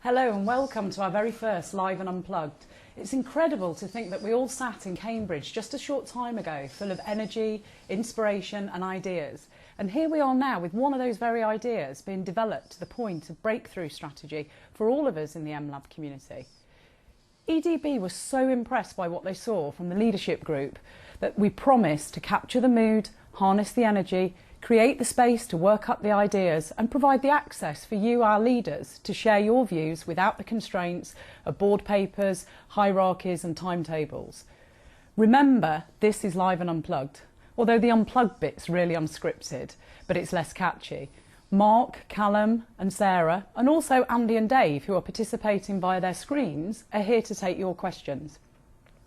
Hello and welcome to our very first Live and Unplugged. It's incredible to think that we all sat in Cambridge just a short time ago, full of energy, inspiration and ideas. And here we are now with one of those very ideas being developed to the point of breakthrough strategy for all of us in the MLab community. EDB was so impressed by what they saw from the leadership group that we promised to capture the mood, harness the energy, create the space to work up the ideas and provide the access for you, our leaders, to share your views without the constraints of board papers, hierarchies and timetables. Remember, this is live and unplugged, although the unplugged bit's really unscripted, but it's less catchy. Mark, Callum and Sarah, and also Andy and Dave, who are participating via their screens, are here to take your questions.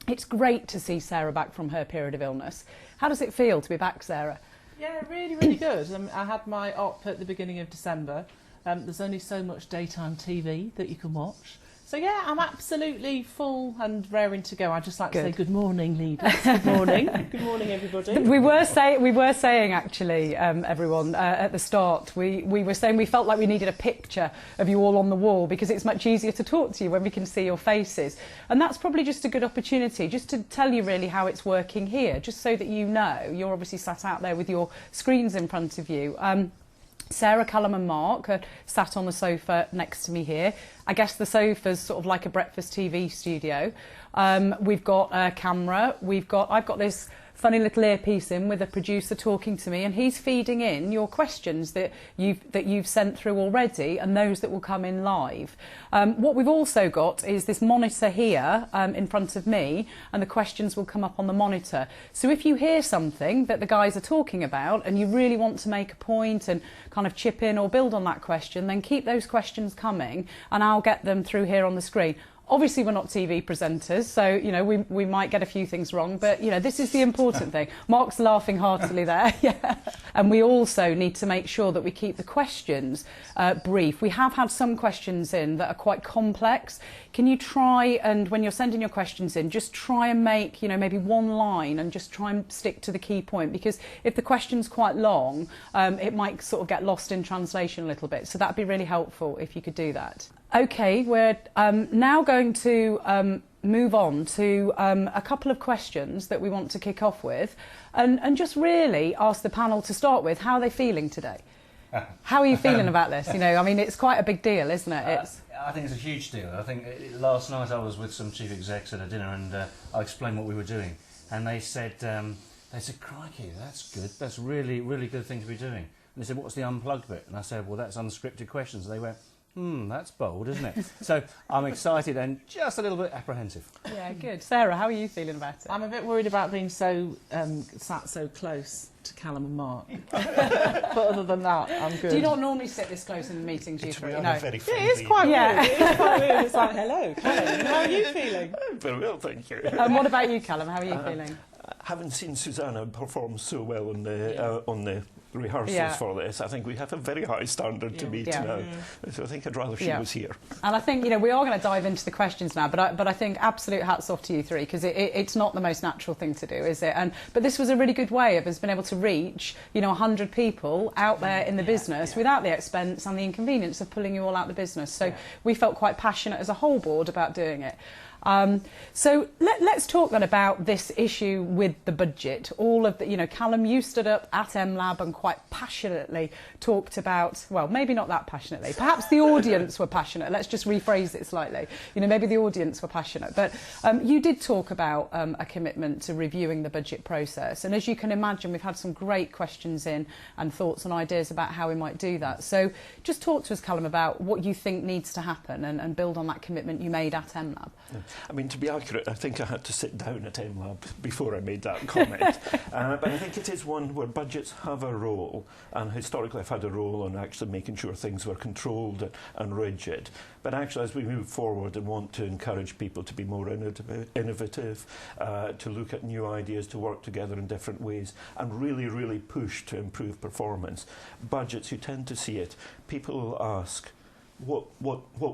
It's great to see Sarah back from her period of illness. How does it feel to be back, Sarah? Yeah, really, really good. I had my op at the beginning of December. There's only so much daytime TV that you can watch. So yeah, I'm absolutely full and raring to go. I'd just like to say good morning, leaders. Good morning. Good morning, everybody. We were saying actually, everyone, at the start, we were saying we felt like we needed a picture of you all on the wall because it's much easier to talk to you when we can see your faces. And that's probably just a good opportunity just to tell you really how it's working here, just so that you know. You're obviously sat out there with your screens in front of you. Sarah, Callum and Mark are sat on the sofa next to me here. I guess the sofa's sort of like a breakfast TV studio. We've got a camera. I've got this funny little earpiece in with a producer talking to me, and he's feeding in your questions that you've sent through already and those that will come in live. What we've also got is this monitor here in front of me, and the questions will come up on the monitor. So if you hear something that the guys are talking about and you really want to make a point and kind of chip in or build on that question, then keep those questions coming and I'll get them through here on the screen. Obviously, we're not TV presenters, so, you know, we might get a few things wrong, but, you know, this is the important thing. Mark's laughing heartily there, yeah. And we also need to make sure that we keep the questions brief. We have had some questions in that are quite complex. Can you try, and when you're sending your questions in, just try and make, you know, maybe one line and just try and stick to the key point, because if the question's quite long, it might sort of get lost in translation a little bit. So that'd be really helpful if you could do that. Okay, we're now going to move on to a couple of questions that we want to kick off with and just really ask the panel to start with, how are they feeling today? How are you feeling about this? You know, I mean, it's quite a big deal, isn't it? I think it's a huge deal. I think last night I was with some chief execs at a dinner and I explained what we were doing. And they said, crikey, that's good. That's really, really good thing to be doing. And they said, what's the unplugged bit? And I said, well, that's unscripted questions. And they went, that's bold, isn't it? So I'm excited and just a little bit apprehensive. Yeah, good. Sarah, how are you feeling about it? I'm a bit worried about being so sat so close to Callum and Mark. But other than that, I'm good. Do you not normally sit this close in the meetings, you three? No. It is quite weird. It is quite weird. It's like, hello, Callum, how are you feeling? Very well, thank you. And what about you, Callum? How are you feeling? Having seen Susanna perform so well on the rehearsals for this, I think we have a very high standard to meet now. So I think I'd rather she was here. And I think, you know, we are going to dive into the questions now, but I think absolute hats off to you three, because it's not the most natural thing to do, is it? But this was a really good way of us being able to reach, you know, 100 people out there in the business without the expense and the inconvenience of pulling you all out the business. So we felt quite passionate as a whole board about doing it. So let's talk then about this issue with the budget. All of the, you know, Callum, you stood up at MLab and quite passionately talked about, well, maybe not that passionately, perhaps the audience were passionate. Let's just rephrase it slightly. You know, maybe the audience were passionate, but you did talk about a commitment to reviewing the budget process. And as you can imagine, we've had some great questions in and thoughts and ideas about how we might do that. So just talk to us, Callum, about what you think needs to happen and build on that commitment you made at MLab. I mean, to be accurate, I think I had to sit down at MLab before I made that comment. But I think it is one where budgets have a role, and historically I've had a role on actually making sure things were controlled and rigid. But actually, as we move forward and want to encourage people to be more innovative, to look at new ideas, to work together in different ways, and really, really push to improve performance, budgets, you tend to see it. People will ask, what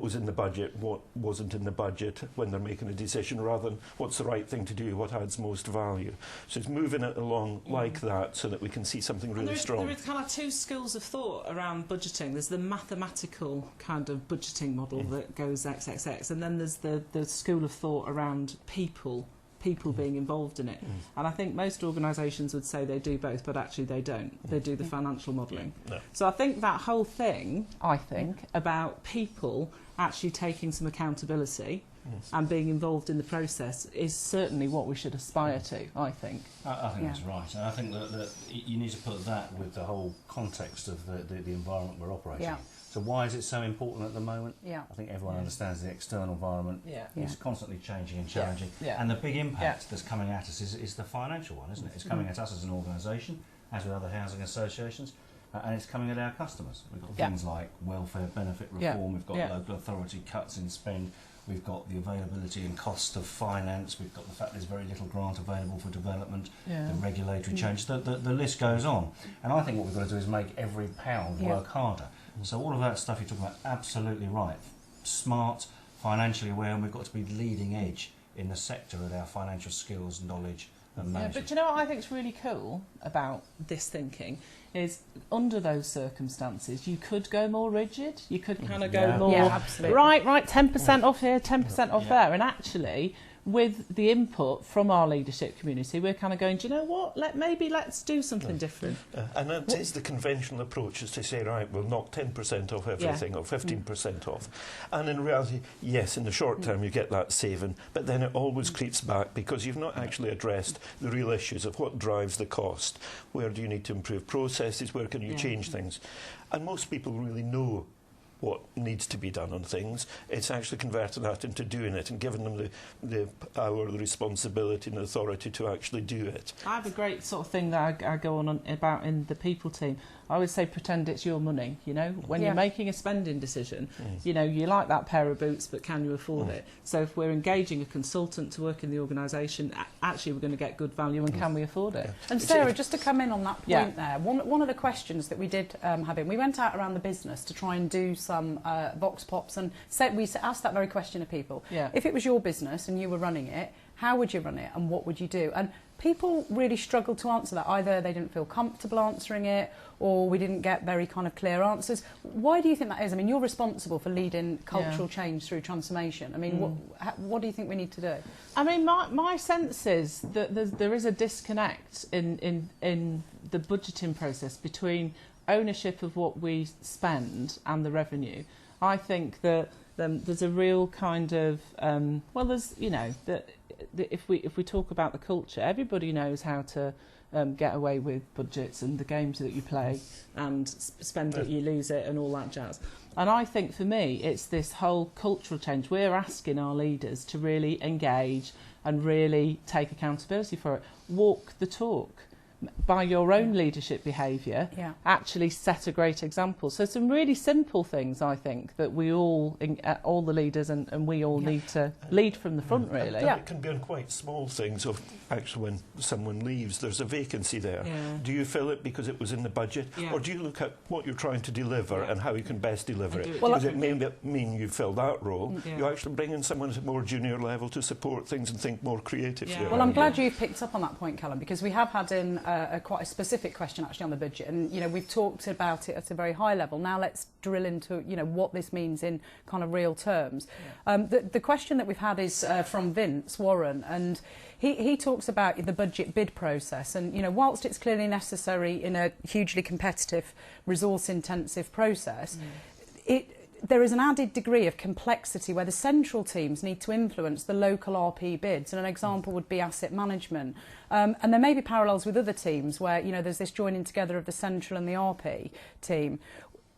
was in the budget, what wasn't in the budget when they're making a decision, rather than what's the right thing to do, what adds most value. So it's moving it along like that so that we can see something really strong. There is kind of two schools of thought around budgeting. There's the mathematical kind of budgeting model that goes XXX, and then there's the school of thought around people being involved in it. And I think most organisations would say they do both, but actually they don't. They do the financial modelling. No. So I think that whole thing, about people actually taking some accountability and being involved in the process is certainly what we should aspire to, I think. I think that's right. And I think that you need to put that with the whole context of the environment we're operating in. So why is it so important at the moment? I think everyone understands the external environment is constantly changing and challenging. And the big impact that's coming at us is the financial one, isn't it? It's coming at us as an organisation, as with other housing associations, and it's coming at our customers. We've got things like welfare benefit reform, we've got local authority cuts in spend, we've got the availability and cost of finance, we've got the fact there's very little grant available for development, the regulatory change, the list goes on. And I think what we've got to do is make every pound work harder. So all of that stuff you're talking about, absolutely right. Smart, financially aware, and we've got to be leading edge in the sector with our financial skills, knowledge and management. But you know what I think is really cool about this thinking is under those circumstances you could go more rigid, you could kind of go more right 10% off here, 10% off there, and actually with the input from our leadership community, we're kind of going, do you know what, let's do something different. And that is the conventional approach, is to say, right, we'll knock 10% off everything or 15% off. And in reality, yes, in the short term you get that saving, but then it always creeps back because you've not actually addressed the real issues of what drives the cost. Where do you need to improve processes? Where can you change things? And most people really know what needs to be done on things. It's actually converting that into doing it and giving them the power, the responsibility and the authority to actually do it. I have a great sort of thing that I go on about in the people team. I always say pretend it's your money, you know, when you're making a spending decision, you know, you like that pair of boots, but can you afford it? So if we're engaging a consultant to work in the organisation, actually we're going to get good value, and can we afford it? And Sarah, just to come in on that point there, one of the questions that we did have in, we went out around the business to try and do some vox pops, and we asked that very question of people. If it was your business and you were running it, how would you run it and what would you do? And people really struggled to answer that. Either they didn't feel comfortable answering it, or we didn't get very kind of clear answers. Why do you think that is? I mean, you're responsible for leading cultural change through transformation. I mean, what do you think we need to do? I mean, my sense is that there is a disconnect in the budgeting process between ownership of what we spend and the revenue. I think that there's a real kind of there's, you know, that if we talk about the culture, everybody knows how to get away with budgets and the games that you play and spend it, you lose it, and all that jazz. And I think for me, it's this whole cultural change. We're asking our leaders to really engage and really take accountability for it. Walk the talk. By your own leadership behaviour, actually set a great example. So some really simple things, I think, that we all the leaders and we all need to lead from the front, really. And it can be on quite small things of actually when someone leaves, there's a vacancy there. Do you fill it because it was in the budget, or do you look at what you're trying to deliver and how you can best deliver it? Because it may mean you fill that role. You actually bring in someone at a more junior level to support things and think more creatively. Well, I'm glad you picked up on that point, Callum, because we have had in quite a specific question actually on the budget, and you know, we've talked about it at a very high level. Now let's drill into, you know, what this means in kind of real terms. The question that we've had is from Vince Warren, and he talks about the budget bid process, and you know, whilst it's clearly necessary in a hugely competitive, resource-intensive process, there is an added degree of complexity where the central teams need to influence the local RP bids, and an example would be asset management. And there may be parallels with other teams where, you know, there's this joining together of the central and the RP team.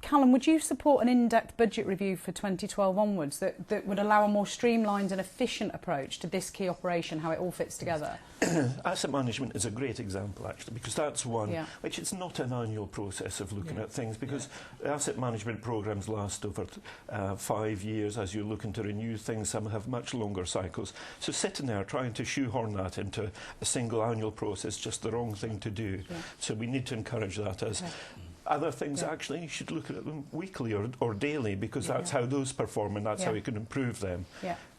Callum, would you support an in-depth budget review for 2012 onwards that would allow a more streamlined and efficient approach to this key operation, how it all fits together? Asset management is a great example, actually, because that's one which it's not an annual process of looking at things, because asset management programmes last over 5 years as you're looking to renew things. Some have much longer cycles. So sitting there trying to shoehorn that into a single annual process is just the wrong thing to do. So we need to encourage that as other things, actually, you should look at them weekly or daily, because that's how those perform and that's how you can improve them.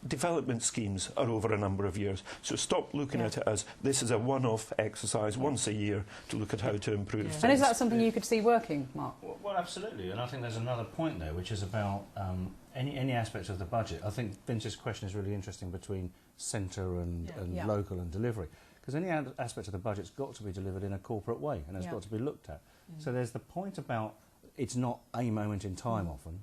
Development schemes are over a number of years, so stop looking at it as this is a one-off exercise once a year to look at how to improve things. And is that something you could see working, Mark? Well, absolutely, and I think there's another point there, which is about any aspect of the budget. I think Vince's question is really interesting between centre and local and delivery, because any aspect of the budget's got to be delivered in a corporate way and has got to be looked at. So there's the point about it's not a moment in time often,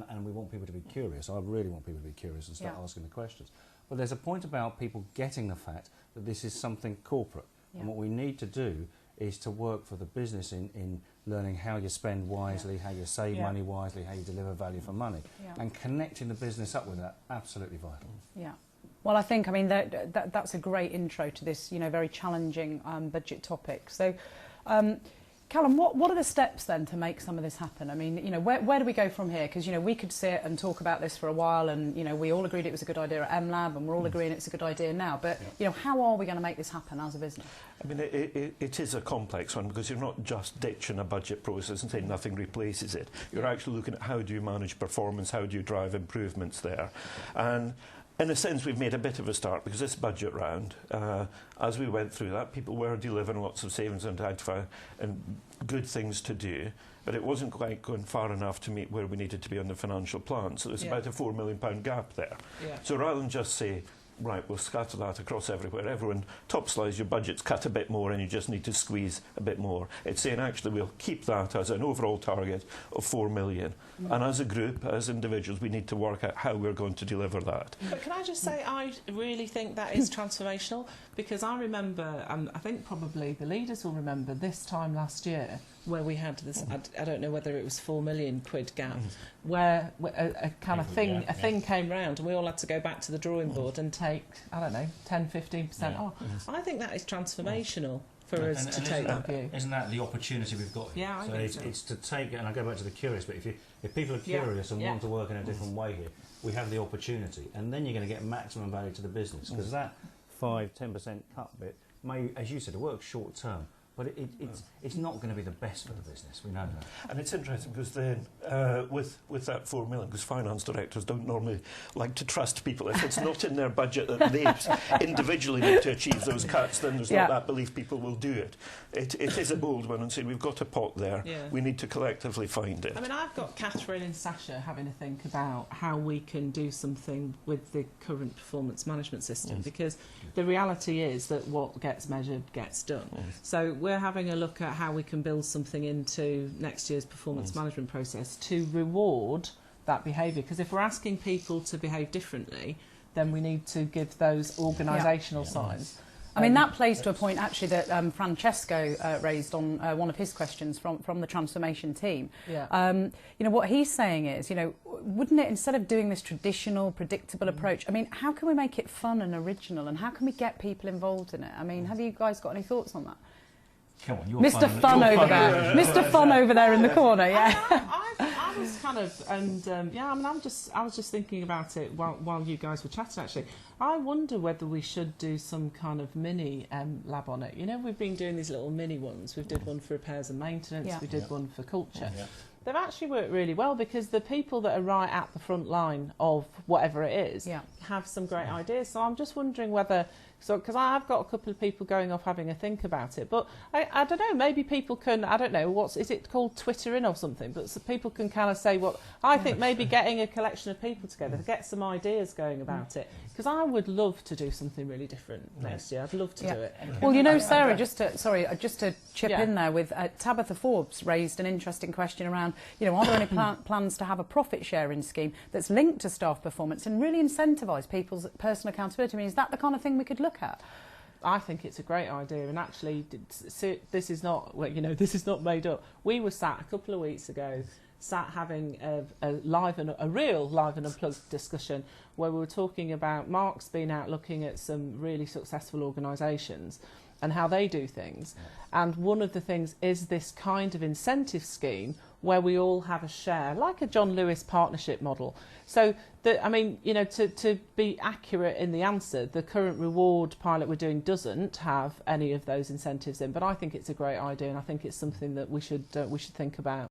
and we want people to be curious. I really want people to be curious and start asking the questions. But there's a point about people getting the fact that this is something corporate, and what we need to do is to work for the business in learning how you spend wisely, how you save money wisely, how you deliver value for money, and connecting the business up with that, absolutely vital. Yeah. Well, I think, I mean, that's a great intro to this, you know, very challenging budget topic. So, Callum, what are the steps then to make some of this happen? I mean, you know, where do we go from here? Because, you know, we could sit and talk about this for a while and, you know, we all agreed it was a good idea at MLab and we're all agreeing it's a good idea now. But, you know, how are we going to make this happen as a business? I mean, it is a complex one, because you're not just ditching a budget process and saying nothing replaces it. You're actually looking at how do you manage performance, how do you drive improvements there. And in a sense, we've made a bit of a start, because this budget round, as we went through that, people were delivering lots of savings and good things to do, but it wasn't quite going far enough to meet where we needed to be on the financial plan. So there's about a £4 million gap there. So rather than just say, right, we'll scatter that across everywhere. Everyone, top slice, your budget's cut a bit more and you just need to squeeze a bit more. It's saying, actually, we'll keep that as an overall target of 4 million. And as a group, as individuals, we need to work out how we're going to deliver that. But can I just say, I really think that is transformational, because I remember, I think probably the leaders will remember this time last year, where we had this, I don't know whether it was £4 million gap, where a kind of thing, a thing came round and we all had to go back to the drawing board and take, I don't know, 10, 15% off. I think that is transformational for us to take that view. Isn't that the opportunity we've got here? Yeah, I think so. It's to take, and I go back to the curious, but if people are curious and want to work in a different way here, we have the opportunity, and then you're going to get maximum value to the business, because that 5-10% cut bit may, as you said, it works short term, but it's not going to be the best for the business. We know that. And it's interesting, because then with that 4 million, because finance directors don't normally like to trust people. If it's not in their budget that they individually need to achieve those cuts, then there's not that belief people will do it. It is a bold one, and saying we've got a pot there, we need to collectively find it. I mean, I've got Catherine and Sasha having a think about how we can do something with the current performance management system, because the reality is that what gets measured gets done. So we're having a look at how we can build something into next year's performance management process to reward that behaviour. Because if we're asking people to behave differently, then we need to give those organisational signs. I mean, that plays to a point, actually, that Francesco raised on one of his questions from the transformation team. You know, what he's saying is, you know, wouldn't it, instead of doing this traditional, predictable approach, I mean, how can we make it fun and original, and how can we get people involved in it? I mean, have you guys got any thoughts on that? Come on, Mr. Fun over there. Mr. Fun over there in the corner, I was kind of, and I mean, I was just thinking about it while you guys were chatting, actually. I wonder whether we should do some kind of mini lab on it. You know, we've been doing these little mini ones. We did one for repairs and maintenance. We did one for culture. They've actually worked really well, because the people that are right at the front line of whatever it is have some great ideas. So I'm just wondering whether, because I've got a couple of people going off having a think about it, but I don't know, maybe people can, I don't know, is it called Twitter in or something, but so people can kind of say what, I think maybe getting a collection of people together to get some ideas going about it, because I would love to do something really different next year. I'd love to do it. Well, you know, Sarah, just to chip in there with Tabitha Forbes raised an interesting question around, you know, are there any plans to have a profit sharing scheme that's linked to staff performance and really incentivise people's personal accountability? I mean, is that the kind of thing we could look at? I think it's a great idea, and actually, this is not, well, you know, this is not made up. We were sat a couple of weeks ago sat having a real live and unplugged discussion where we were talking about Mark's been out looking at some really successful organisations and how they do things. And one of the things is this kind of incentive scheme where we all have a share, like a John Lewis partnership model. So, to be accurate in the answer, the current reward pilot we're doing doesn't have any of those incentives in, but I think it's a great idea and I think it's something that we should think about.